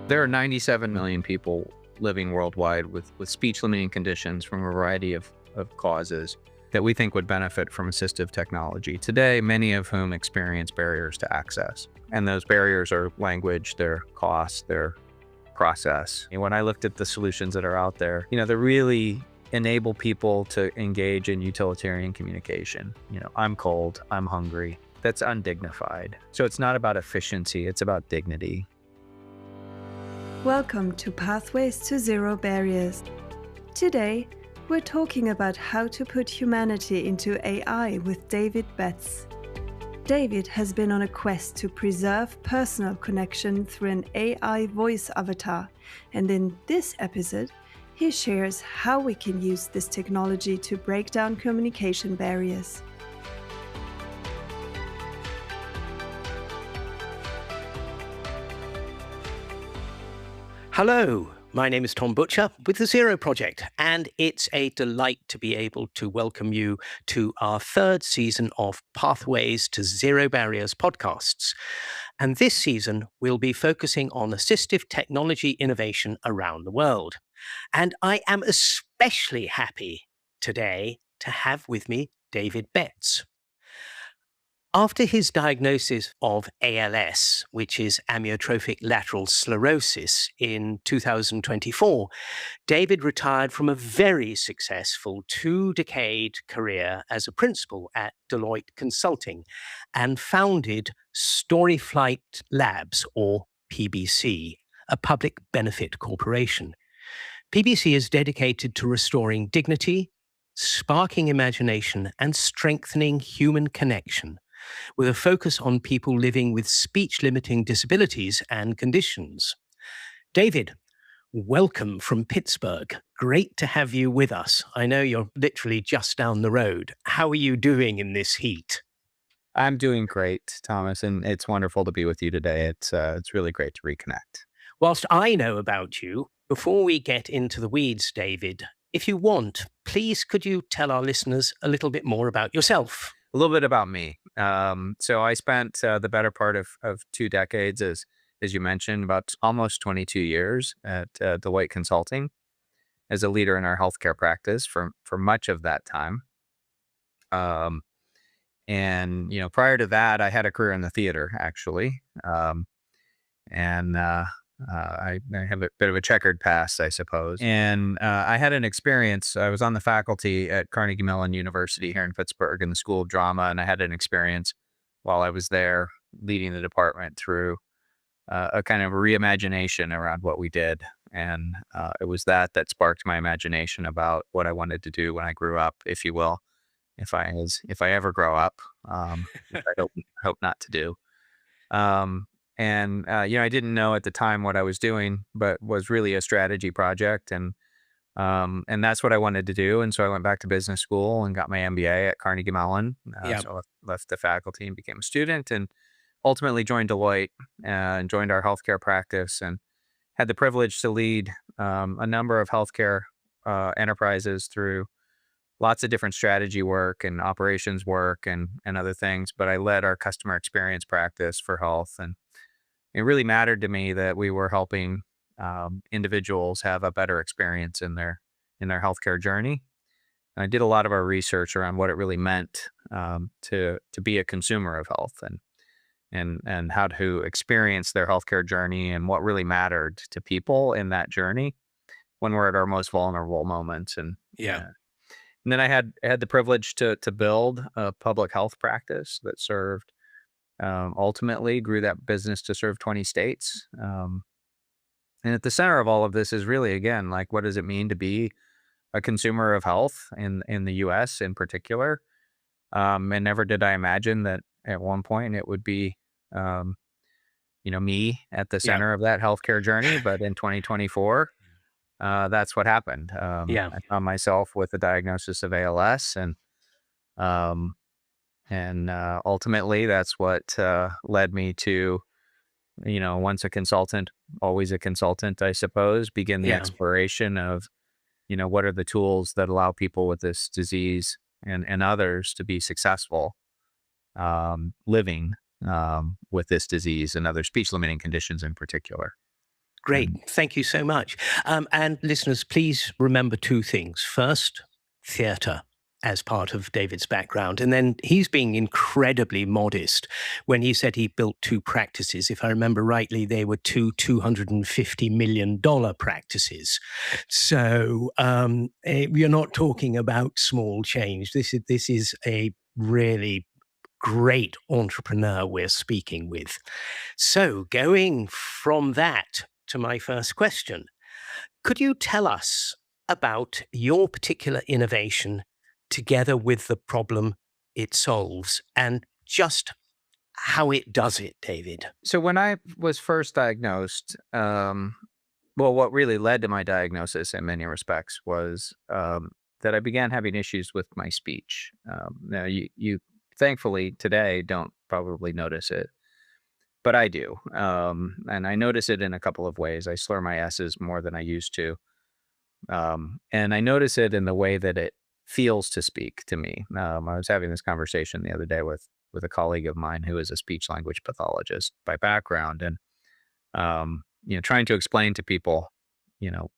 There are 97 million people living worldwide with speech-limiting conditions from a variety of causes that we think would benefit from assistive technology. Today, many of whom experience barriers to access. And those barriers are language, their cost, their process. And when I looked at the solutions that are out there, they really enable people to engage in utilitarian communication. I'm cold, I'm hungry. That's undignified. So it's not about efficiency, it's about dignity. Welcome to Pathways to Zero Barriers. Today, we're talking about how to put humanity into AI with David Betts. David has been on a quest to preserve personal connection through an AI voice avatar, and in this episode, he shares how we can use this technology to break down communication barriers. Hello, my name is Tom Butcher with the Zero Project, and it's a delight to be able to welcome you to our third season of Pathways to Zero Barriers podcasts. And this season, we'll be focusing on assistive technology innovation around the world. And I am especially happy today to have with me David Betts. After his diagnosis of ALS, which is amyotrophic lateral sclerosis, in 2024, David retired from a very successful 2-decade career as a principal at Deloitte Consulting and founded Storyflight Labs, or PBC, a public benefit corporation. PBC is dedicated to restoring dignity, sparking imagination, and strengthening human connection, with a focus on people living with speech-limiting disabilities and conditions. David, welcome from Pittsburgh. Great to have you with us. I know you're literally just down the road. How are you doing in this heat? I'm doing great, Thomas, and it's wonderful to be with you today. It's really great to reconnect. Whilst I know about you, before we get into the weeds, David, if you want, please could you tell our listeners a little bit more about yourself? A little bit about me. So I spent the better part of 2 decades, as you mentioned, about almost 22 years at Deloitte Consulting as a leader in our healthcare practice for much of that time. And prior to that, I had a career in the theater, actually, and I have a bit of a checkered past, I suppose. And I had an experience. I was on the faculty at Carnegie Mellon University here in Pittsburgh in the School of Drama, and I had an experience while I was there leading the department through a kind of reimagination around what we did. And it was that sparked my imagination about what I wanted to do when I grew up, if you will, if I ever grow up, which I hope not to do. And I didn't know at the time what I was doing, but was really a strategy project, and that's what I wanted to do. And so I went back to business school and got my MBA at Carnegie Mellon. So I left the faculty and became a student, and ultimately joined Deloitte and joined our healthcare practice, and had the privilege to lead a number of healthcare enterprises through lots of different strategy work and operations work and other things. But I led our customer experience practice for health, and it really mattered to me that we were helping individuals have a better experience in their healthcare journey. And I did a lot of our research around what it really meant to be a consumer of health, and how to experience their healthcare journey, and what really mattered to people in that journey when we're at our most vulnerable moments. And then I had the privilege to build a public health practice that served. Ultimately grew that business to serve 20 states. And at the center of all of this is really, again, like, what does it mean to be a consumer of health in the US in particular? And never did I imagine that at one point it would be, me at the center of that healthcare journey. But in 2024, that's what happened. I found myself with a diagnosis of ALS, and ultimately, that's what led me to, once a consultant, always a consultant, I suppose, begin the exploration of, what are the tools that allow people with this disease and others to be successful living with this disease and other speech-limiting conditions in particular. Great. And Thank you so much. And listeners, please remember two things. First, theatre as part of David's background. And then he's being incredibly modest when he said he built two practices. If I remember rightly, they were two $250 million practices. So you're not talking about small change. This is a really great entrepreneur we're speaking with. So going from that to my first question, could you tell us about your particular innovation together with the problem it solves and just how it does it, David? so when I was first diagnosed, well, what really led to my diagnosis in many respects was that I began having issues with my speech. Now, you thankfully today don't probably notice it, but I do. And I notice it in a couple of ways. I slur my S's more than I used to. And I notice it in the way that it feels to speak to me. I was having this conversation the other day with a colleague of mine who is a speech language pathologist by background, and trying to explain to people,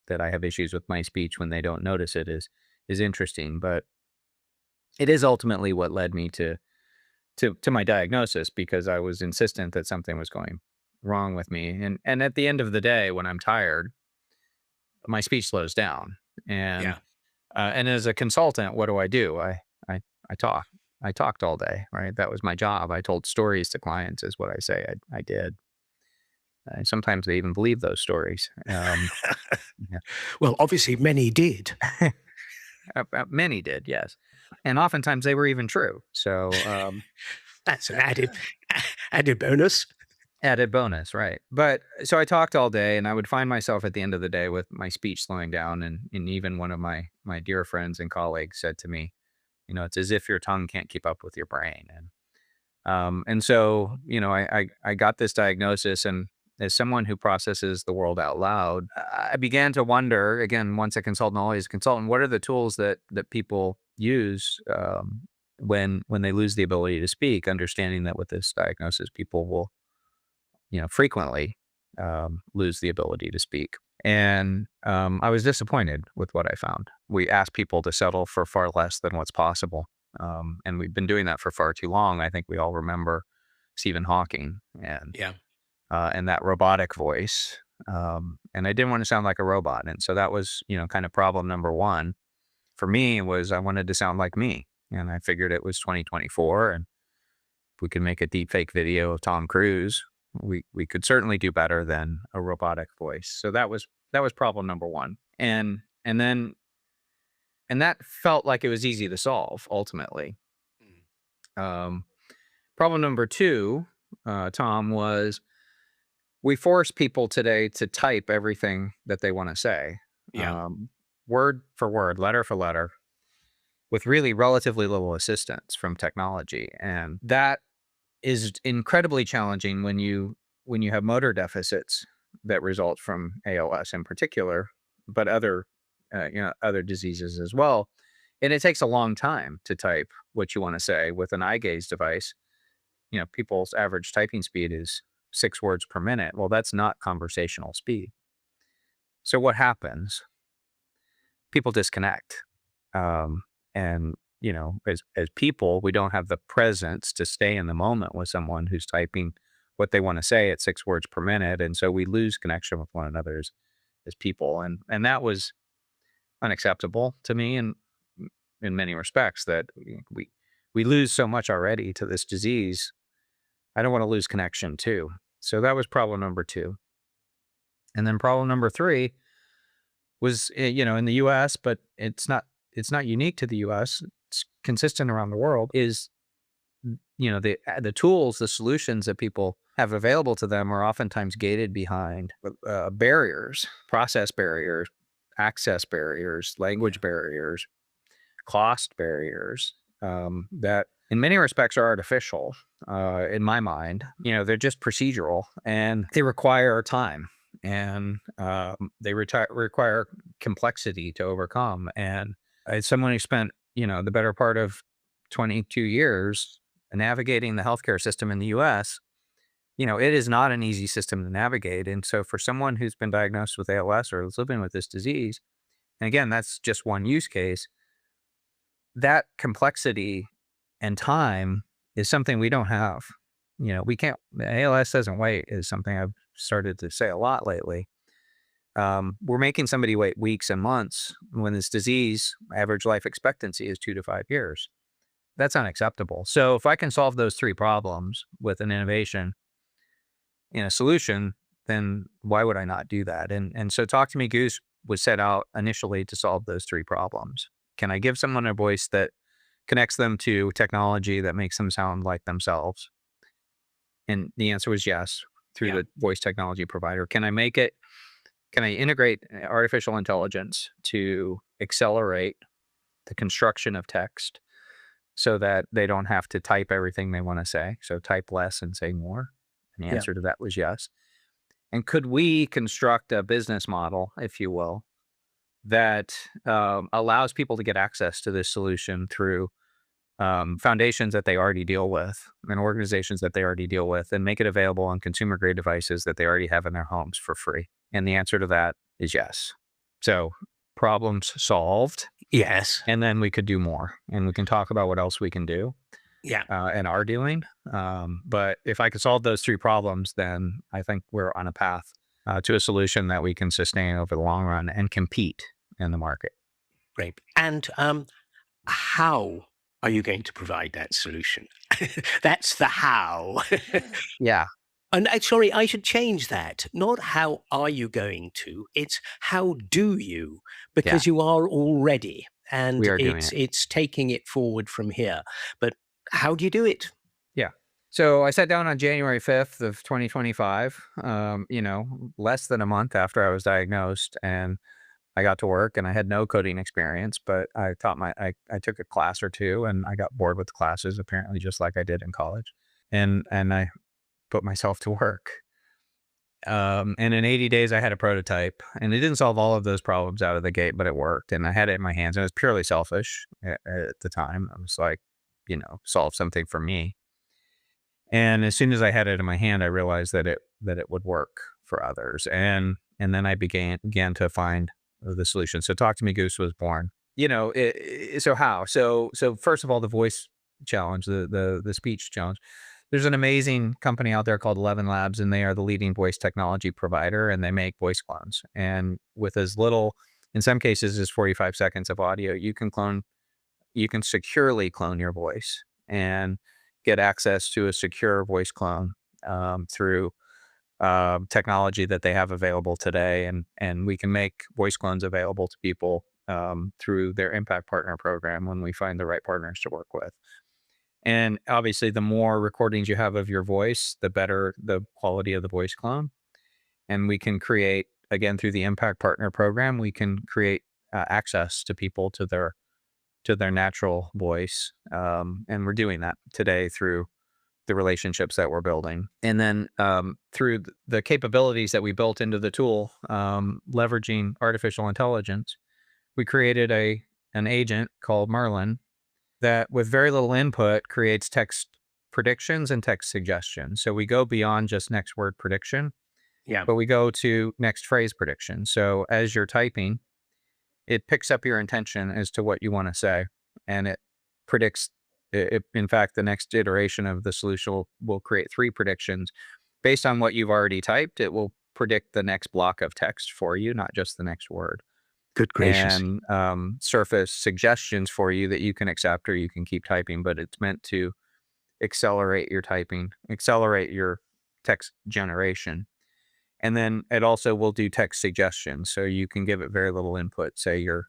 that I have issues with my speech when they don't notice it is interesting, but it is ultimately what led me to my diagnosis, because I was insistent that something was going wrong with me, and at the end of the day, when I'm tired, my speech slows down, and Yeah. and as a consultant, what do? I I talk. I talked all day, right? That was my job. I told stories to clients, is what I say I did. And sometimes they even believe those stories. Yeah. Well, obviously, many did. Many did, yes, and oftentimes they were even true. So That's an added bonus. added bonus, right? But so I talked all day, and I would find myself at the end of the day with my speech slowing down, and even one of my dear friends and colleagues said to me, it's as if your tongue can't keep up with your brain. And so, I got this diagnosis, and as someone who processes the world out loud, I began to wonder, again, once a consultant, always a consultant, what are the tools that people use when they lose the ability to speak, understanding that with this diagnosis, people will, frequently lose the ability to speak. And I was disappointed with what I found. We asked people to settle for far less than what's possible. And we've been doing that for far too long. I think we all remember Stephen Hawking Yeah. and that robotic voice. And I didn't want to sound like a robot. And so that was, kind of problem number one for me, was I wanted to sound like me. And I figured it was 2024, and if we could make a deep fake video of Tom Cruise, we could certainly do better than a robotic voice. So that was problem number one. And that felt like it was easy to solve ultimately. Um, Problem number two, Tom, was we force people today to type everything that they want to say, Yeah. word for word, letter for letter, with really relatively little assistance from technology. And that is incredibly challenging when you have motor deficits that result from ALS in particular, but other diseases as well. And it takes a long time to type what you want to say with an eye gaze device. People's average typing speed is 6 words per minute. Well, that's not conversational speed. So what happens? People disconnect. And as people, we don't have the presence to stay in the moment with someone who's typing what they want to say at 6 words per minute. And so we lose connection with one another as people. And that was unacceptable to me in many respects, that we lose so much already to this disease. I don't want to lose connection too. So that was problem number two. And then problem number three was, in the US, but it's not unique to the US. It's consistent around the world, is, the tools, the solutions that people have available to them are oftentimes gated behind barriers, process barriers, access barriers, language barriers, cost barriers, that in many respects are artificial, in my mind. They're just procedural, and they require time, and require complexity to overcome. And as someone who spent, the better part of 22 years navigating the healthcare system in the US, it is not an easy system to navigate. And so for someone who's been diagnosed with ALS or is living with this disease, and again, that's just one use case, that complexity and time is something we don't have. We can't, ALS doesn't wait is something I've started to say a lot lately. We're making somebody wait weeks and months when this disease average life expectancy is 2 to 5 years. That's unacceptable. So if I can solve those three problems with an innovation in a solution, then why would I not do that? And so Talk to Me Goose was set out initially to solve those three problems. Can I give someone a voice that connects them to technology that makes them sound like themselves? And the answer was yes, through Yeah. the voice technology provider. Can I integrate artificial intelligence to accelerate the construction of text so that they don't have to type everything they want to say? So type less and say more. And the Yeah. answer to that was yes. And could we construct a business model, if you will, that allows people to get access to this solution through foundations that they already deal with and organizations that they already deal with, and make it available on consumer grade devices that they already have in their homes for free? And the answer to that is yes. So problems solved, Yes. and then we could do more, and we can talk about what else we can do Yeah. and are doing. But if I could solve those three problems, then I think we're on a path to a solution that we can sustain over the long run and compete in the market. Great. And how are you going to provide that solution? That's the how. Yeah. And sorry, I should change that. Not how are you going to, it's how do you? Yeah. Because you are already, and We are doing it's it. it's taking it forward from here. But how do you do it? Yeah. So I sat down on January 5th of 2025, less than a month after I was diagnosed, and I got to work, and I had no coding experience, but I took a class or two, and I got bored with the classes, apparently just like I did in college. And I put myself to work. And in 80 days I had a prototype, and it didn't solve all of those problems out of the gate, but it worked, and I had it in my hands, and it was purely selfish at the time. I was like, solve something for me. And as soon as I had it in my hand, I realized that it would work for others. And then I began to find the solution. So Talk to Me Goose was born. So how? So first of all, the voice challenge, the speech challenge. There's an amazing company out there called 11 Labs, and they are the leading voice technology provider, and they make voice clones. And with as little, in some cases, as 45 seconds of audio, you can securely clone your voice and get access to a secure voice clone through technology that they have available today. And we can make voice clones available to people through their Impact Partner program when we find the right partners to work with. And obviously, the more recordings you have of your voice, the better the quality of the voice clone. And we can create, again, through the Impact Partner program, we can create access to people to their natural voice. And we're doing that today through the relationships that we're building. And then through the capabilities that we built into the tool, leveraging artificial intelligence, we created an agent called Merlin that, with very little input, creates text predictions and text suggestions. So we go beyond just next word prediction, Yeah. but we go to next phrase prediction. So as you're typing, it picks up your intention as to what you want to say, and it predicts. In fact, the next iteration of the solution will create three predictions based on what you've already typed. It will predict the next block of text for you, not just the next word, Good gracious. and surface suggestions for you that you can accept or you can keep typing. But it's meant to accelerate your typing, accelerate your text generation. And then it also will do text suggestions. So you can give it very little input. Say you're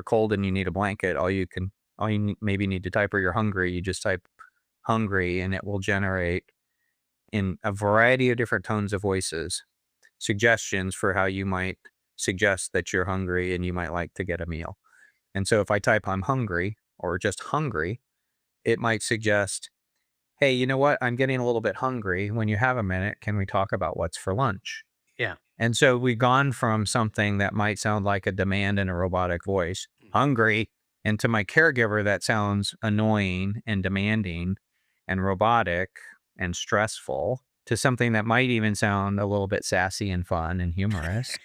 cold and you need a blanket. Maybe need to type, or you're hungry, you just type hungry, and it will generate, in a variety of different tones of voices, suggestions for how you might suggest that you're hungry and you might like to get a meal. And so if I type I'm hungry or just hungry, it might suggest, hey, you know what? I'm getting a little bit hungry. When you have a minute, can we talk about what's for lunch? Yeah. And so we've gone from something that might sound like a demand in a robotic voice, hungry, and to my caregiver, that sounds annoying and demanding and robotic and stressful. to something that might even sound a little bit sassy and fun and humorous,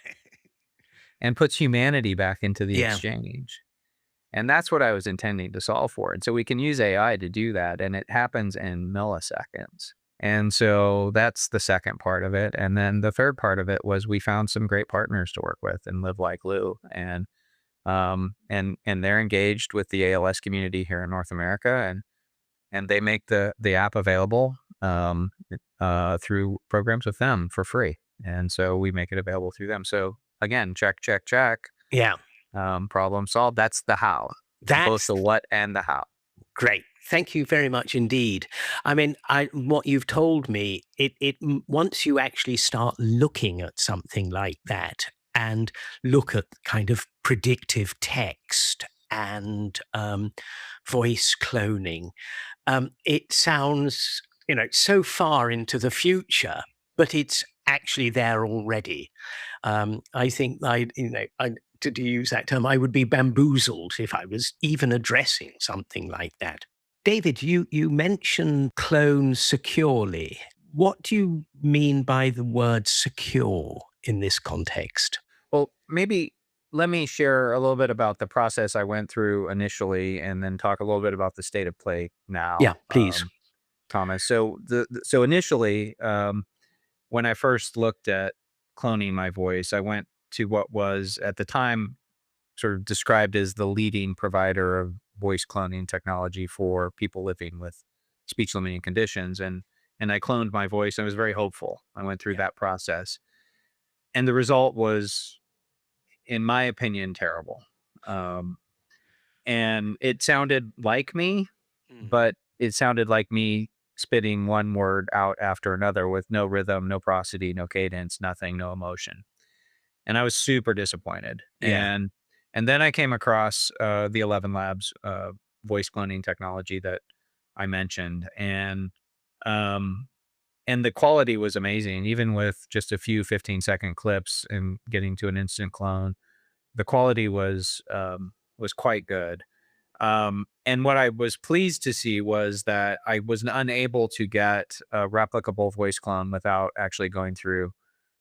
and puts humanity back into the Yeah. exchange. And that's what I was intending to solve for. And so we can use AI to do that, and it happens in milliseconds. And so that's the second part of it. And then the third part of it was we found some great partners to work with and Live Like Lou. And they're engaged with the ALS community here in North America, and they make the app available through programs with them for free. And so we make it available through them. So again, check. Yeah. Problem solved. That's the how, both That's the what and the how. great. Thank you very much indeed. I mean, what you've told me, once you actually start looking at something like that and look at kind of predictive text and voice cloning, it sounds, so far into the future, but it's actually there already. I think to use that term, I would be bamboozled if I was even addressing something like that. David, you mentioned clone securely. What do you mean by the word secure in this context? Well, maybe let me share a little bit about the process I went through initially, and then talk a little bit about the state of play Yeah, now, please. Thomas. So initially, when I first looked at cloning my voice, I went to what was at the time sort of described as the leading provider of voice cloning technology for people living with speech limiting conditions. And I cloned my voice. I was very hopeful. I went through Yeah. that process. And the result was, in my opinion, terrible. Um, and it sounded like me, Mm. but it sounded like me spitting one word out after another with no rhythm, no prosody, no cadence, nothing, no emotion. And I was super disappointed. Yeah. And then I came across the 11 Labs voice cloning technology that I mentioned, um, and the quality was amazing, even with just a few 15-second clips and getting to an instant clone. The quality was quite good. And what I was pleased to see was that I was unable to get a replicable voice clone without actually going through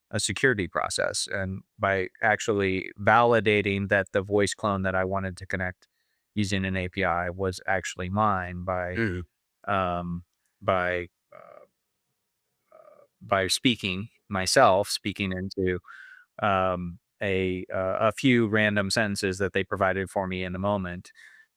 a security process, and by actually validating that the voice clone that I wanted to connect using an API was actually mine Mm. um, by by speaking myself, speaking into a few random sentences that they provided for me in the moment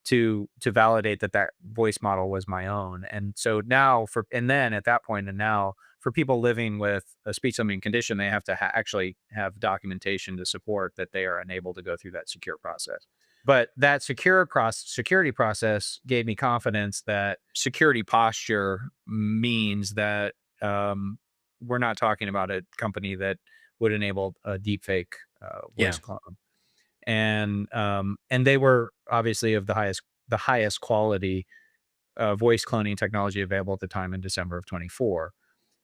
to validate that that voice model was my own. And so now and then at that point and now for people living with a speech limiting condition, they have to actually have documentation to support that they are unable to go through that secure process. But that security process gave me confidence that security posture means that we're not talking about a company that would enable a deepfake Yeah. voice clone, and they were obviously of the highest quality voice cloning technology available at the time in December of 24.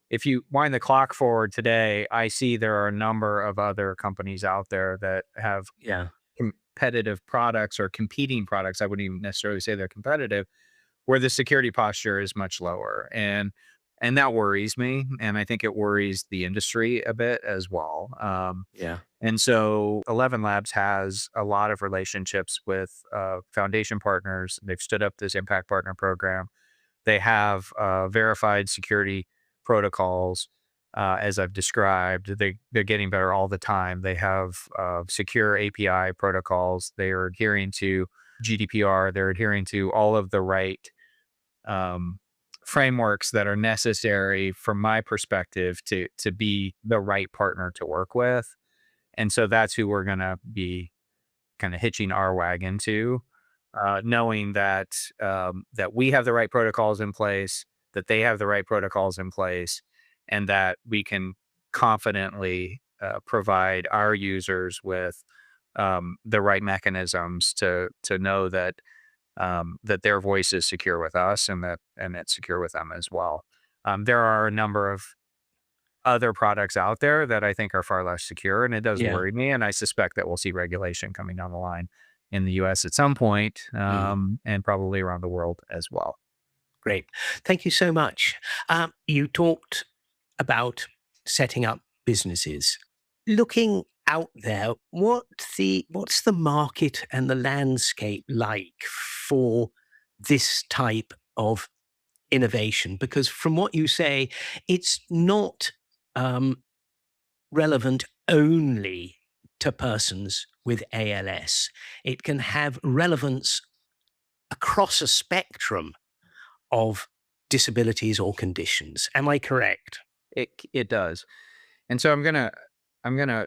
If you wind the clock forward today, I see there are a number of other companies out there that have Yeah. competitive products or competing products. I wouldn't even necessarily say they're competitive, where the security posture is much lower. And that worries me. And I think it worries the industry a bit as well. Yeah. And so 11 Labs has a lot of relationships with foundation partners. They've stood up this impact partner program. They have verified security protocols, as I've described. They're getting better all the time. They have secure API protocols. They are adhering to GDPR. They're adhering to all of the right um, frameworks that are necessary, from my perspective, to be the right partner to work with. And so that's who we're going to be kind of hitching our wagon to, knowing that we have the right protocols in place, that they have the right protocols in place, and that we can confidently provide our users with the right mechanisms to know that their voice is secure with us, and it's secure with them as well. There are a number of other products out there that I think are far less secure, and it does Yeah. worry me. And I suspect that we'll see regulation coming down the line in the U.S. at some point, Mm. and probably around the world as well. Great. Thank you so much. You talked about setting up businesses. Looking out there, what's the market and the landscape like for this type of innovation? Because from what you say, it's not relevant only to persons with ALS. It can have relevance across a spectrum of disabilities or conditions. Am I correct? It does. And so I'm gonna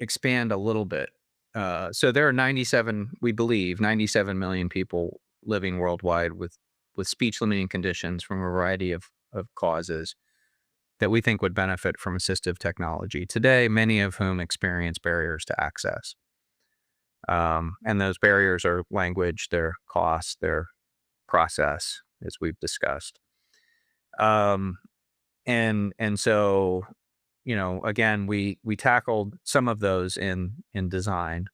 expand a little bit. So there are 97, we believe, 97 million people living worldwide with speech limiting conditions from a variety of causes that we think would benefit from assistive technology today, many of whom experience barriers to access. And those barriers are language, their cost, their process, as we've discussed. Um, and so, again, we tackled some of those in design.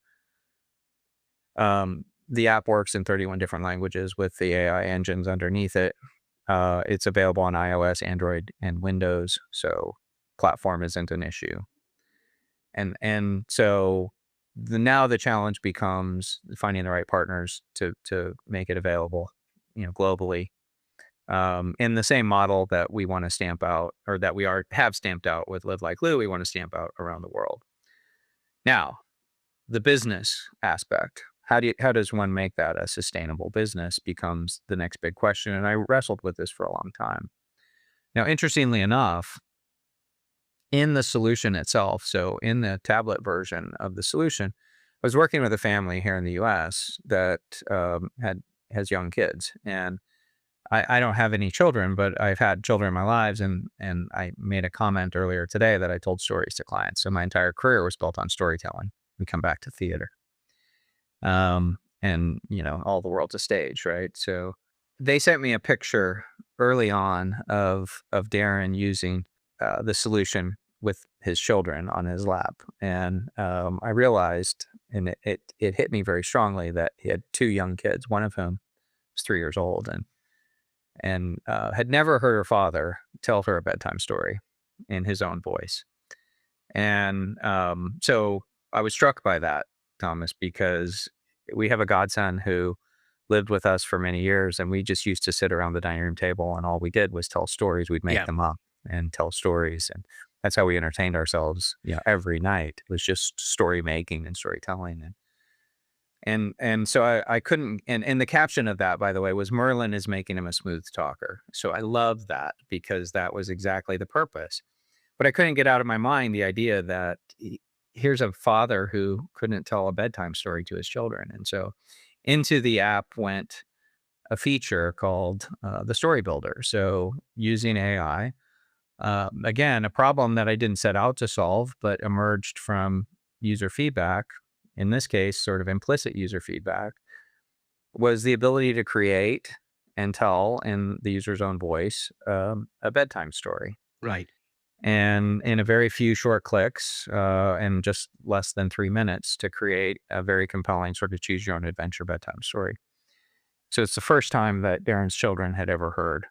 The app works in 31 different languages with the AI engines underneath it. It's available on iOS, Android, and Windows, so platform isn't an issue. And so now the challenge becomes finding the right partners to make it available, globally, in the same model that we want to stamp out, or that we have stamped out with Live Like Lou. We want to stamp out around the world. Now, the business aspect. How does one make that a sustainable business becomes the next big question. And I wrestled with this for a long time. Now, interestingly enough, in the solution itself, so in the tablet version of the solution, I was working with a family here in the US that has young kids. And I don't have any children, but I've had children in my lives. And I made a comment earlier today that I told stories to clients. So my entire career was built on storytelling. We come back to theater. And all the world's a stage, right? So they sent me a picture early on of Darren using the solution with his children on his lap. And I realized, and it hit me very strongly, that he had two young kids, one of whom was 3 years old, and had never heard her father tell her a bedtime story in his own voice. And so I was struck by that, Thomas, because we have a godson who lived with us for many years, and we just used to sit around the dining room table, and all we did was tell stories. We'd make them up and tell stories, and that's how we entertained ourselves. Every night was just story making and storytelling, and so I couldn't. And the caption of that, by the way, was Merlin is making him a smooth talker. So I love that, because that was exactly the purpose. But I couldn't get out of my mind the idea that here's a father who couldn't tell a bedtime story to his children. And so into the app went a feature called the Story Builder. So using AI, again, a problem that I didn't set out to solve, but emerged from user feedback, in this case, sort of implicit user feedback, was the ability to create and tell in the user's own voice a bedtime story. Right. And in a very few short clicks, and just less than 3 minutes, to create a very compelling sort of choose your own adventure bedtime story. So it's the first time that Darren's children had ever heard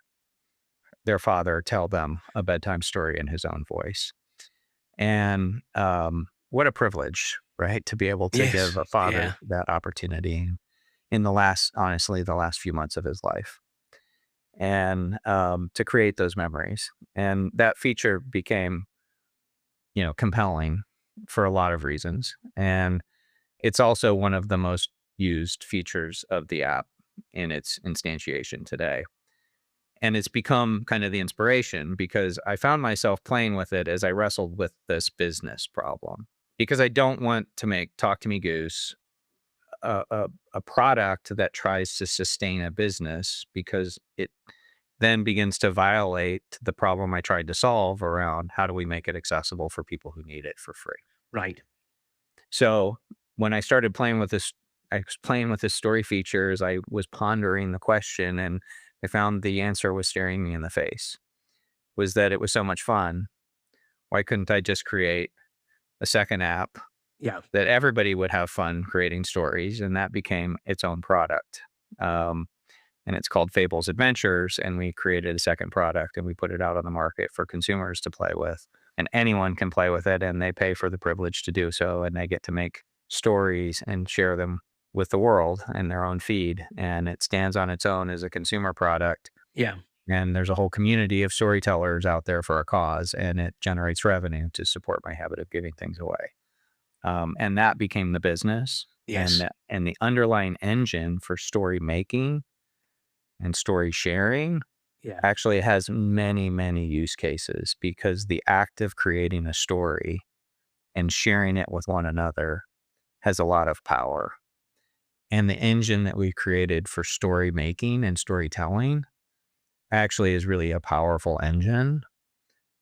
their father tell them a bedtime story in his own voice. And what a privilege, right? To be able to give a father that opportunity in honestly, the last few months of his life. And to create those memories. And that feature became, compelling for a lot of reasons. And it's also one of the most used features of the app in its instantiation today. And it's become kind of the inspiration, because I found myself playing with it as I wrestled with this business problem. Because I don't want to make Talk to Me Goose a product that tries to sustain a business, because it then begins to violate the problem I tried to solve around how do we make it accessible for people who need it for free. Right. So when I started playing with this, I was playing with the story features, I was pondering the question, and I found the answer was staring me in the face, was that it was so much fun. Why couldn't I just create a second app that everybody would have fun creating stories? And that became its own product. and it's called Fables Adventures. And we created a second product and we put it out on the market for consumers to play with. And anyone can play with it, and they pay for the privilege to do so. And they get to make stories and share them with the world in their own feed. And it stands on its own as a consumer product. Yeah. And there's a whole community of storytellers out there for a cause, and it generates revenue to support my habit of giving things away. And that became the business. Yes. And the underlying engine for story making and story sharing actually has many, many use cases, because the act of creating a story and sharing it with one another has a lot of power. And the engine that we created for story making and storytelling actually is really a powerful engine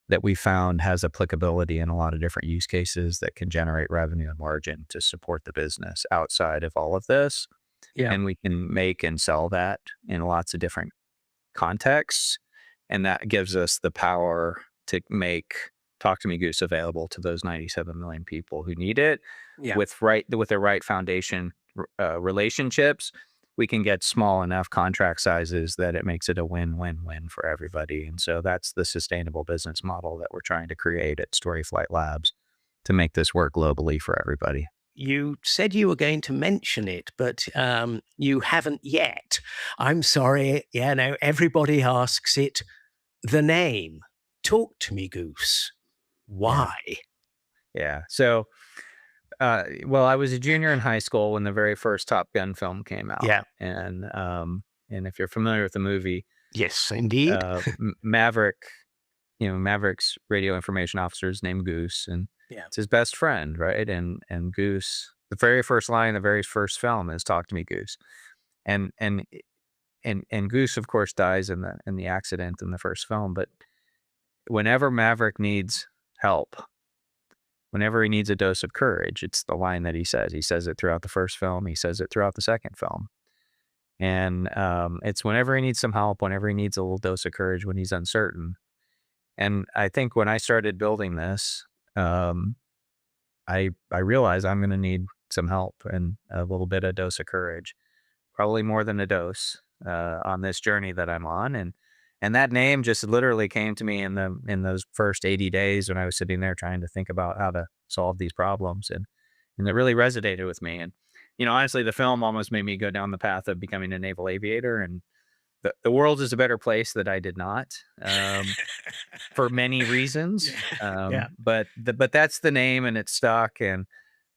that we found has applicability in a lot of different use cases that can generate revenue and margin to support the business outside of all of this. Yeah. And we can make and sell that in lots of different contexts. And that gives us the power to make Talk to Me Goose available to those 97 million people who need it. With the right foundation relationships, we can get small enough contract sizes that it makes it a win-win-win for everybody. And so that's the sustainable business model that we're trying to create at Storyflight Labs to make this work globally for everybody. You said you were going to mention it, but you haven't yet. I'm sorry. Yeah, no, everybody asks it. The name, Talk to Me Goose. Why? Yeah. So, well, I was a junior in high school when the very first Top Gun film came out. Yeah. And if you're familiar with the movie, Yes, indeed. Maverick's radio information officer is named Goose, and it's his best friend, right? And Goose, the very first line, the very first film is "Talk to Me, Goose," and Goose, of course, dies in the accident in the first film. But whenever Maverick needs help, whenever he needs a dose of courage, it's the line that he says. He says it throughout the first film. He says it throughout the second film. And it's whenever he needs some help, whenever he needs a little dose of courage, when he's uncertain. And I think when I started building this, I realized I'm going to need some help and a little bit of dose of courage, probably more than a dose on this journey that I'm on. And that name just literally came to me in those first 80 days when I was sitting there trying to think about how to solve these problems. And it really resonated with me. And, honestly, the film almost made me go down the path of becoming a naval aviator. And the world is a better place that I did not, for many reasons. But that's the name, and it's stuck. And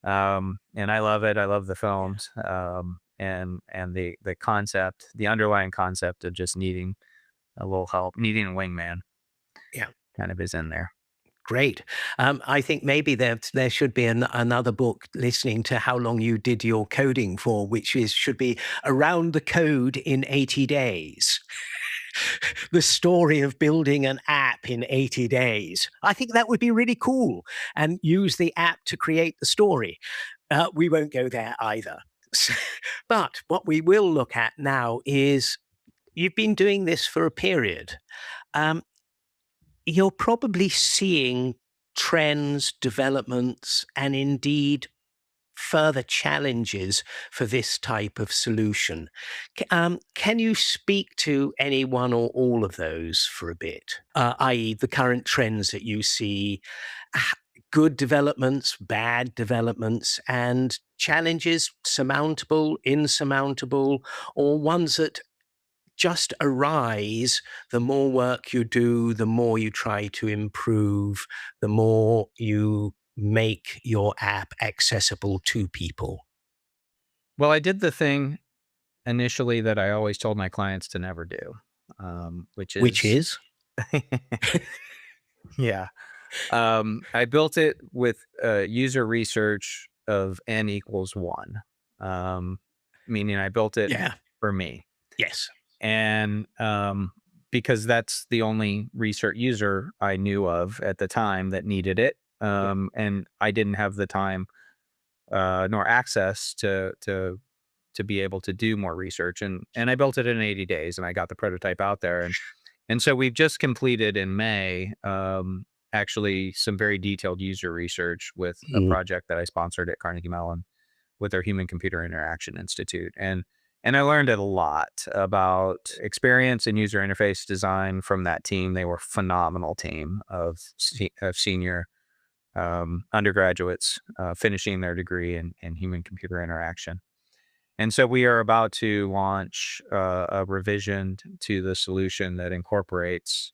I love it. I love the films. And the concept, the underlying concept of just needing a little help, needing a wingman, kind of is in there. Great. I think maybe there should be another book listening to how long you did your coding for, which should be Around the Code in 80 Days. The story of building an app in 80 days. I think that would be really cool, and use the app to create the story. We won't go there either. But what we will look at now is, you've been doing this for a period. You're probably seeing trends, developments, and indeed further challenges for this type of solution. Can you speak to any one or all of those for a bit, i.e. the current trends that you see, good developments, bad developments, and challenges, surmountable, insurmountable, or ones that just arise the more work you do, the more you try to improve, the more you make your app accessible to people? Well, I did the thing initially that I always told my clients to never do, which is? Yeah. I built it with user research of n equals 1, meaning I built it for me. Yes. And because that's the only research user I knew of at the time that needed it. And I didn't have the time nor access to be able to do more research. And I built it in 80 days, and I got the prototype out there. And so we've just completed in May, actually some very detailed user research with a project that I sponsored at Carnegie Mellon with their Human Computer Interaction Institute. And And I learned a lot about experience and user interface design from that team. They were a phenomenal team of senior undergraduates finishing their degree in human computer interaction. And so we are about to launch a revision to the solution that incorporates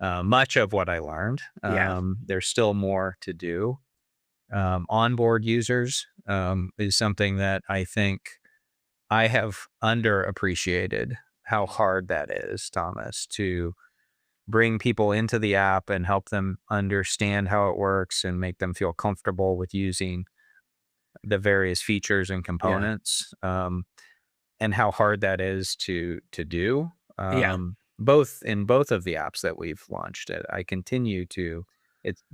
much of what I learned. Yeah. There's still more to do. Onboard users is something that I think I have underappreciated how hard that is, Thomas, to bring people into the app and help them understand how it works and make them feel comfortable with using the various features and Yeah. components, and how hard that is to do. Yeah. Both in both of the apps that we've launched. I continue to, it's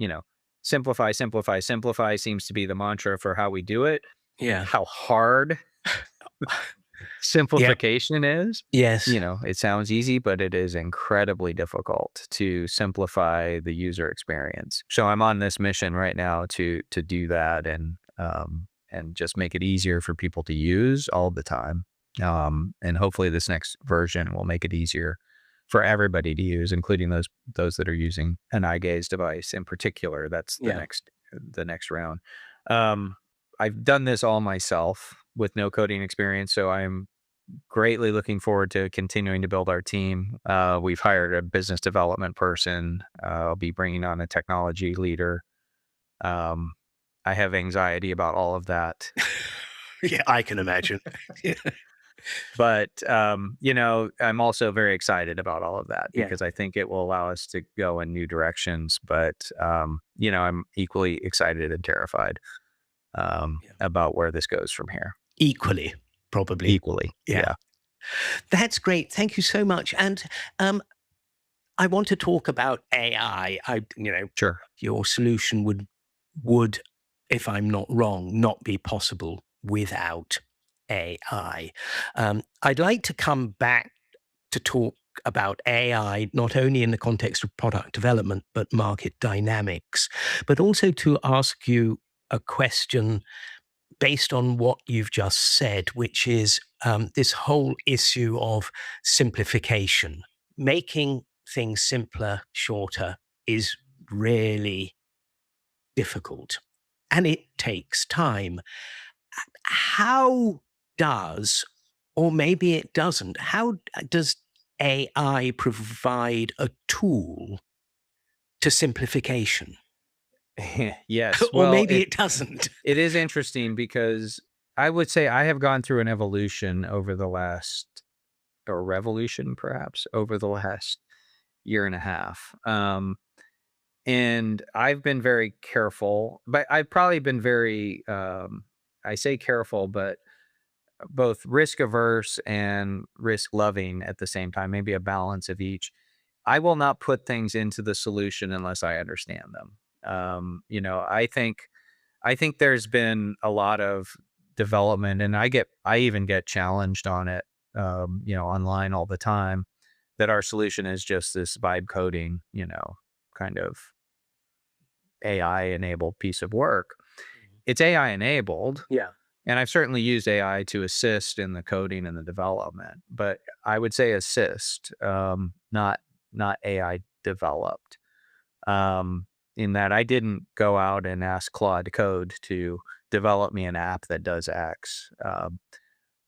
simplify, simplify, simplify seems to be the mantra for how we do it. Yeah. How hard Yeah. simplification is. Yes. It sounds easy, but it is incredibly difficult to simplify the user experience. So I'm on this mission right now to do that and just make it easier for people to use all the time. And hopefully this next version will make it easier for everybody to use, including those that are using an eye gaze device in particular. That's Yeah. the next round. I've done this all myself with no coding experience, so I'm greatly looking forward to continuing to build our team. We've hired a business development person. I'll be bringing on a technology leader. I have anxiety about all of that. Yeah, I can imagine. But, I'm also very excited about all of that Yeah. because I think it will allow us to go in new directions. But, I'm equally excited and terrified about where this goes from here. Equally, probably. Equally. Yeah. That's great. Thank you so much. And I want to talk about AI. Sure. Your solution would, if I'm not wrong, not be possible without AI. I'd like to come back to talk about AI, not only in the context of product development, but market dynamics, but also to ask you a question based on what you've just said, which is this whole issue of simplification. Making things simpler, shorter is really difficult and it takes time. How does, or maybe it doesn't, how does AI provide a tool to simplification? Yes. Or Well, maybe it doesn't. it is interesting because I would say I have gone through an evolution over the last, or revolution perhaps, over the last year and a half. And I've been very careful, but I've probably been very, I say careful, but both risk averse and risk loving at the same time, maybe a balance of each. I will not put things into the solution unless I understand them. I think there's been a lot of development, and I even get challenged on it, online all the time, that our solution is just this vibe coding, kind of AI enabled piece of work. It's AI enabled, Yeah. and I've certainly used AI to assist in the coding and the development, but I would say assist, not AI developed. In that I didn't go out and ask Claude Code to develop me an app that does X.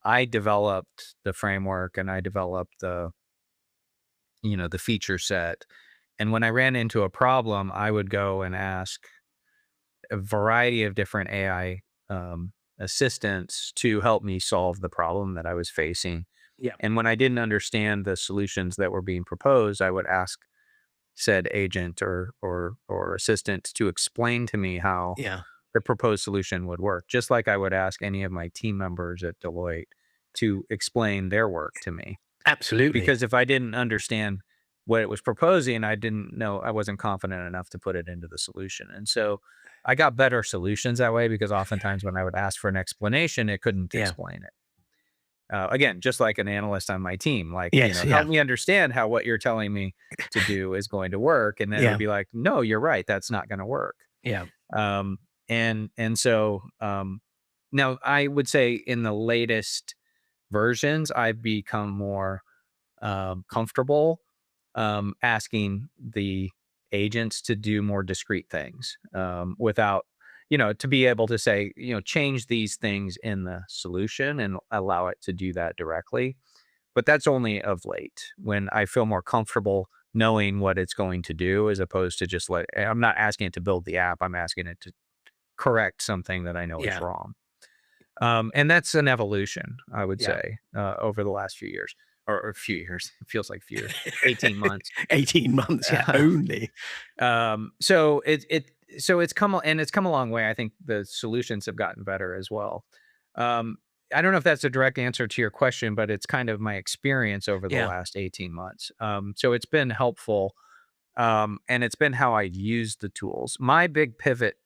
I developed the framework and I developed the feature set. And when I ran into a problem, I would go and ask a variety of different AI assistants to help me solve the problem that I was facing. Yeah. And when I didn't understand the solutions that were being proposed, I would ask said agent or assistant to explain to me how Yeah. the proposed solution would work, just like I would ask any of my team members at Deloitte to explain their work to me. Absolutely. Because if I didn't understand what it was proposing, I wasn't confident enough to put it into the solution. And so I got better solutions that way because oftentimes when I would ask for an explanation, it couldn't Yeah. explain it. Again, just like an analyst on my team, like, Yes. help me understand how what you're telling me to do is going to work. And then it Yeah. would be like, no, you're right. That's not going to work. Yeah. And so now I would say in the latest versions, I've become more comfortable asking the agents to do more discrete things without, to be able to say, change these things in the solution and allow it to do that directly. But that's only of late when I feel more comfortable knowing what it's going to do as opposed to just I'm not asking it to build the app. I'm asking it to correct something that I know is Yeah. wrong. And that's an evolution, I would Yeah. say, over the last few years or a few years. It feels like few years, 18 months. 18 months, yeah, only. So it's come a long way. I think the solutions have gotten better as well. Um, I don't know if that's a direct answer to your question, but it's kind of my experience over the Yeah. last 18 months. So it's been helpful. And it's been how I use the tools. My big pivot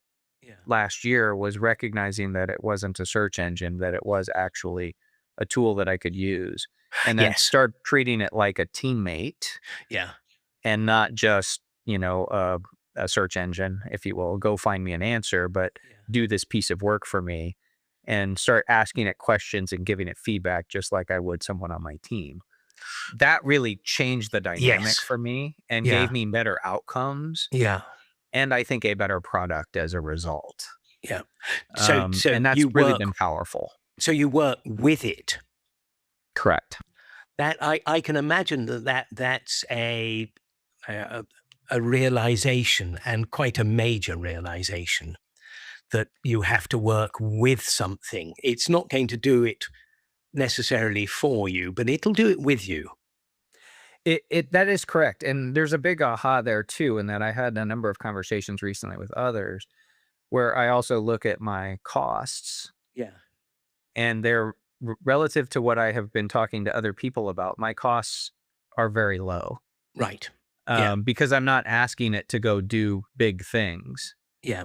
Yeah. last year was recognizing that it wasn't a search engine, that it was actually a tool that I could use, and then Yes. start treating it like a teammate Yeah. and not just, a search engine, if you will. Go find me an answer, but Yeah. do this piece of work for me and start asking it questions and giving it feedback just like I would someone on my team. That really changed the dynamic Yes. for me and Yeah. gave me better outcomes Yeah. and I think a better product as a result. Yeah. So And that's really been powerful. you work with it. Correct. That I can imagine that's a a realization, and quite a major realization, that you have to work with something. It's not going to do it necessarily for you, but it'll do it with you. It that is correct, and there's a big aha there too, in that I had a number of conversations recently with others where I also look at my costs, Yeah. and they're relative to what I have been talking to other people about. My costs are very low Right. Yeah. because I'm not asking it to go do big things. Yeah.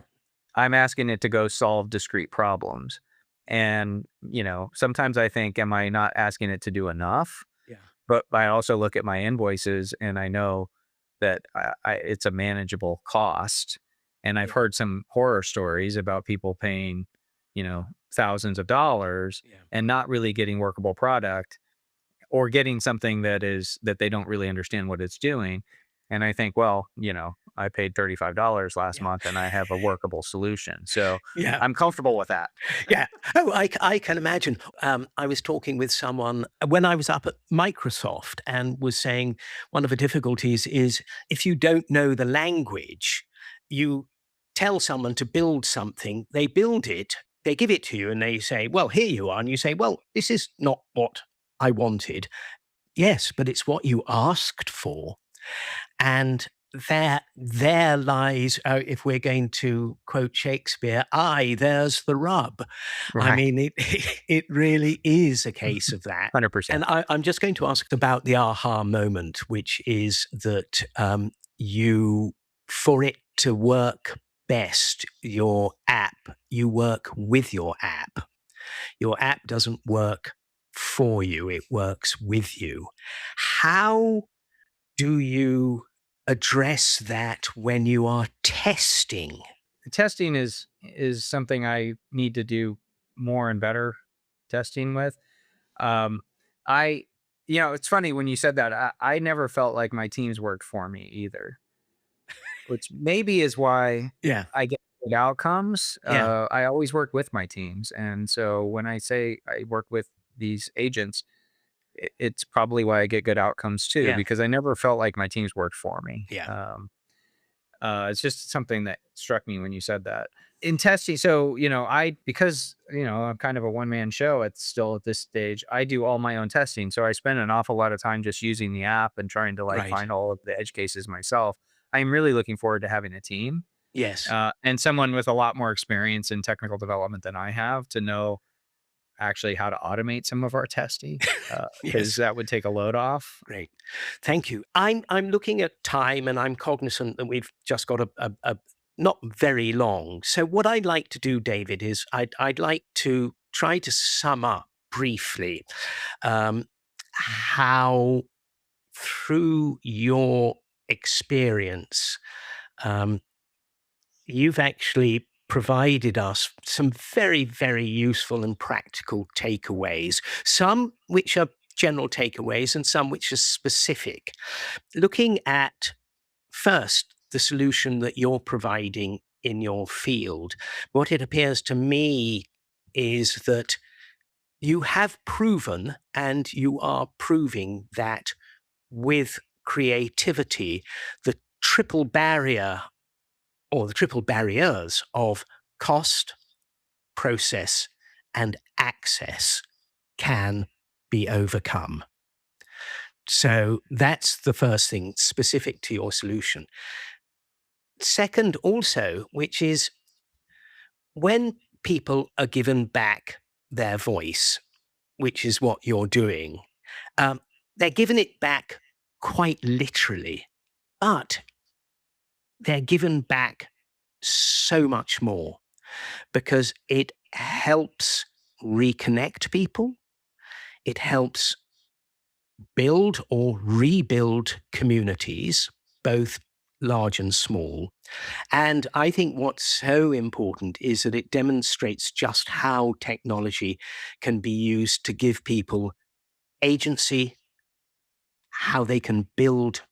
I'm asking it to go solve discrete problems. And, sometimes I think, am I not asking it to do enough? Yeah. But I also look at my invoices and I know that it's a manageable cost. And I've Yeah. heard some horror stories about people paying, thousands of dollars Yeah. and not really getting workable product or getting something that they don't really understand what it's doing. And I think, well, I paid $35 last Yeah. month and I have a workable solution. So Yeah. I'm comfortable with that. Yeah. Oh, I can imagine. I was talking with someone when I was up at Microsoft and was saying one of the difficulties is if you don't know the language, you tell someone to build something, they build it, they give it to you, and they say, well, here you are. And you say, well, this is not what I wanted. Yes, but it's what you asked for. And there lies, if we're going to quote Shakespeare, "Aye, there's the rub." I Right. mean, it it really is a case of that. 100%. And I'm just going to ask about the aha moment, which is that you, for it to work best, your app, you work with your app. Your app doesn't work for you; it works with you. How do you address that when you are testing? Testing is something I need to do more and better testing with. Um, I, it's funny when you said that. I never felt like my teams worked for me either, which maybe is why Yeah. I get good outcomes. Yeah. I always work with my teams, and so when I say I work with these agents, it's probably why I get good outcomes too, Yeah. because I never felt like my teams worked for me. Yeah. It's just something that struck me when you said that. In testing, so, because, I'm kind of a one-man show at this stage, I do all my own testing. So I spend an awful lot of time just using the app and trying to like Right. find all of the edge cases myself. I'm really looking forward to having a team Yes. and someone with a lot more experience in technical development than I have to know actually how to automate some of our testing because Yes. that would take a load off. Great. Thank you. I'm looking at time, and I'm cognizant that we've just got a not very long. So what I'd like to do, David, is I'd like to try to sum up briefly how, through your experience, um, you've actually provided us some very, very useful and practical takeaways, some which are general takeaways and some which are specific. Looking at first the solution that you're providing in your field, what it appears to me is that you have proven and you are proving that with creativity, the triple barrier or the triple barriers of cost, process, and access can be overcome. So that's the first thing specific to your solution. Second, also, which is when people are given back their voice, which is what you're doing, they're given it back quite literally, but they're given back so much more because it helps reconnect people. It helps build or rebuild communities, both large and small. And I think what's so important is that it demonstrates just how technology can be used to give people agency, how they can build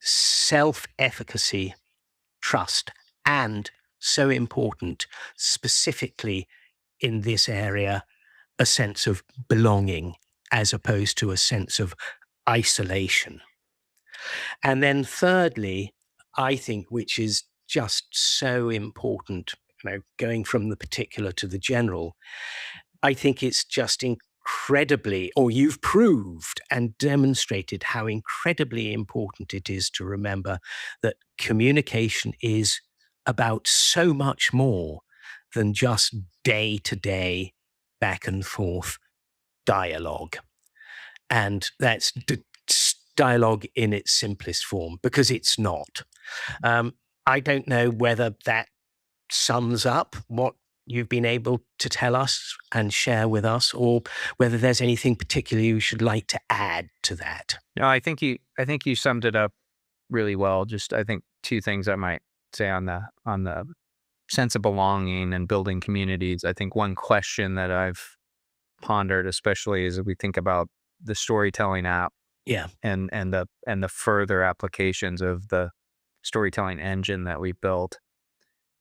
self-efficacy, trust, and so important, specifically in this area, a sense of belonging as opposed to a sense of isolation. And then thirdly, I think, which is just so important, going from the particular to the general, I think it's just incredibly, or you've proved and demonstrated how incredibly important it is to remember that communication is about so much more than just day-to-day back and forth dialogue. And that's dialogue in its simplest form, because it's not. I don't know whether that sums up what you've been able to tell us and share with us, or whether there's anything particularly you should like to add to that. No, I think you summed it up really well. Just I think two things I might say on the sense of belonging and building communities. I think one question that I've pondered, especially as we think about the storytelling app, Yeah, and the further applications of the storytelling engine that we built.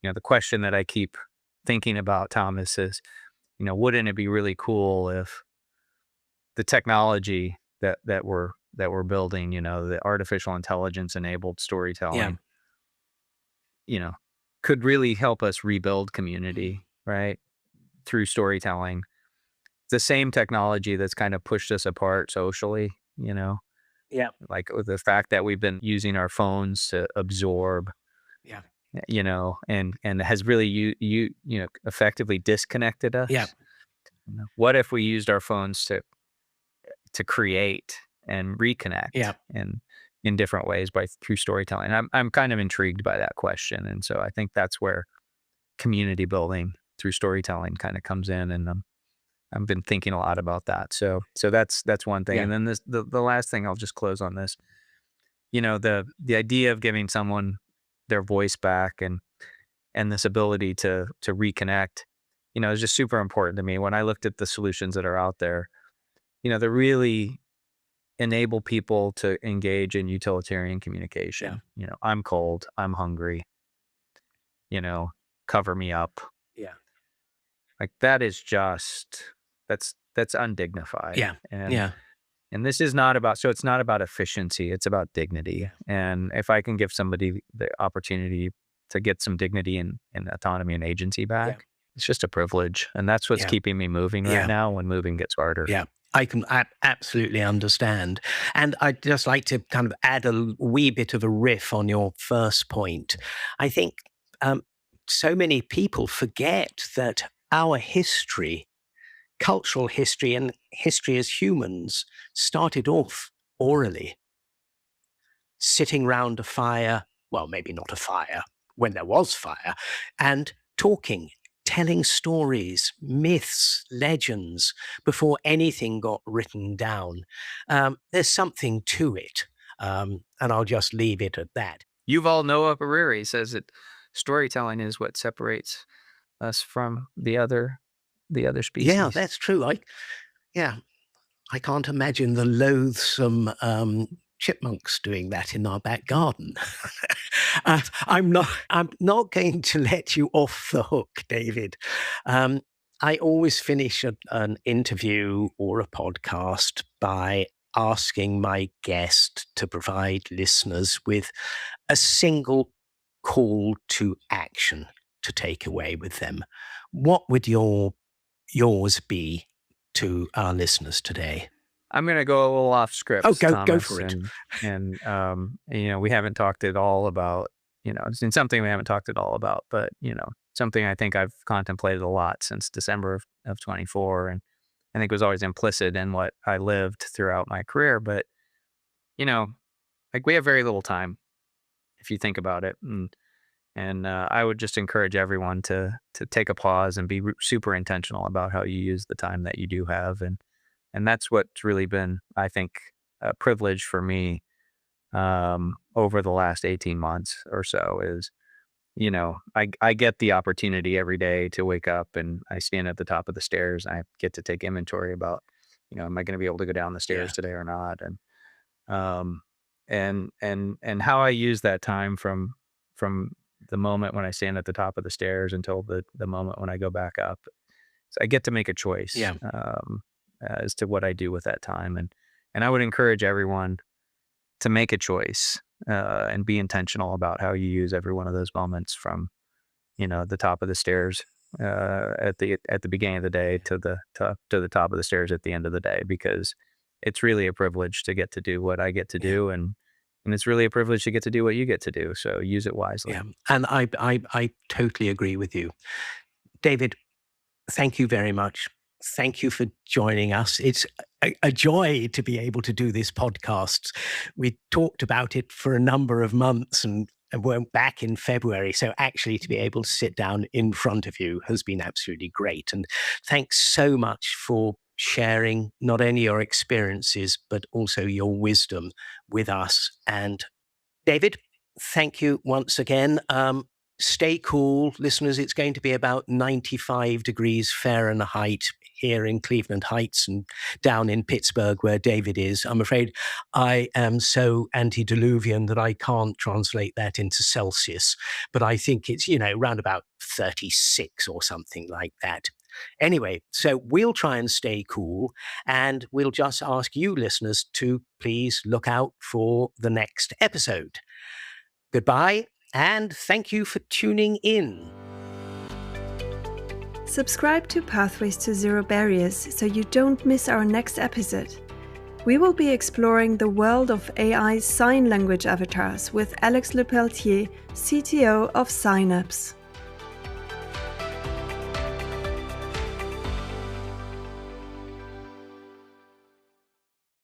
The question that I keep thinking about, Thomas, is, wouldn't it be really cool if the technology that we're building, the artificial intelligence enabled yeah, storytelling, could really help us rebuild community, right? Through storytelling. The same technology that's kind of pushed us apart socially, yeah, like with the fact that we've been using our phones to absorb, yeah, and has really effectively disconnected yeah, us. What if we used our phones to create and reconnect yeah, in different ways through storytelling? I'm kind of intrigued by that question, and so I think that's where community building through storytelling kind of comes in, and I've been thinking a lot about that. So that's one thing, yeah, and then the last thing, I'll just close on this. The idea of giving someone their voice back and this ability to reconnect, is just super important to me. When I looked at the solutions that are out there, they really enable people to engage in utilitarian yeah, communication. I'm cold, I'm hungry, you know, cover me up. yeah, Like that is just that's undignified. yeah, And yeah, this is not about, so it's not about efficiency, it's about dignity. yeah, And if I can give somebody the opportunity to get some dignity and autonomy and agency yeah, back, it's just a privilege. And that's what's yeah, keeping me moving right yeah. now when moving gets harder. Yeah, I can absolutely understand. And I'd just like to kind of add a wee bit of a riff on your first point. I think um, so many people forget that our history, cultural history, and history as humans started off orally, sitting round a fire, well, maybe not a fire, when there was fire, and talking, telling stories, myths, legends, before anything got written down. There's something to it. And I'll just leave it at that. Yuval Noah Harari says it storytelling is what separates us from the other Yeah, species. that's true. I can't imagine the loathsome chipmunks doing that in our back garden. I'm not going to let you off the hook, David. Um, I always finish an interview or a podcast by asking my guest to provide listeners with a single call to action to take away with them. What would yours be to our listeners today? I'm gonna go a little off Oh, script, go Thomas, for it. we haven't talked at all about, it's been something we haven't talked at all about, but something I think I've contemplated a lot since December of 24, and I think was always implicit in what I lived throughout my career. But you know, like we have very little time if you think about it, and I would just encourage everyone to take a pause and be super intentional about how you use the time that you do have, and that's what's really been, I think, a privilege for me over the last 18 months or so is, I get the opportunity every day to wake up and I stand at the top of the stairs. And I get to take inventory about, am I going to be able to go down the Yeah, stairs today or not? Um, and how I use that time from the moment when I stand at the top of the stairs until the moment when I go back up. So I get to make a choice yeah, as to what I do with that time, and I would encourage everyone to make a choice and be intentional about how you use every one of those moments from the top of the stairs at the beginning of the day to the top of the stairs at the end of the day, because it's really a privilege to get to do what I get to yeah, do, and it's really a privilege to get to do what you get to do. So use it yeah. wisely. And I totally agree with you. David, thank you very much. Thank you for joining us. It's a joy to be able to do this podcast. We talked about it for a number of months and went back in February. So actually to be able to sit down in front of you has been absolutely great. And thanks so much for sharing not only your experiences, but also your wisdom with us. And David, thank you once again. Stay cool, listeners. It's going to be about 95 degrees Fahrenheit here in Cleveland Heights and down in Pittsburgh, where David is. I'm afraid I am so antediluvian that I can't translate that into Celsius, but I think it's, around about 36 or something like that. Anyway, so we'll try and stay cool, and we'll just ask you listeners to please look out for the next episode. Goodbye, and thank you for tuning in. Subscribe to Pathways to Zero Barriers so you don't miss our next episode. We will be exploring the world of AI sign language avatars with Alex Lepelletier, CTO of Synapse.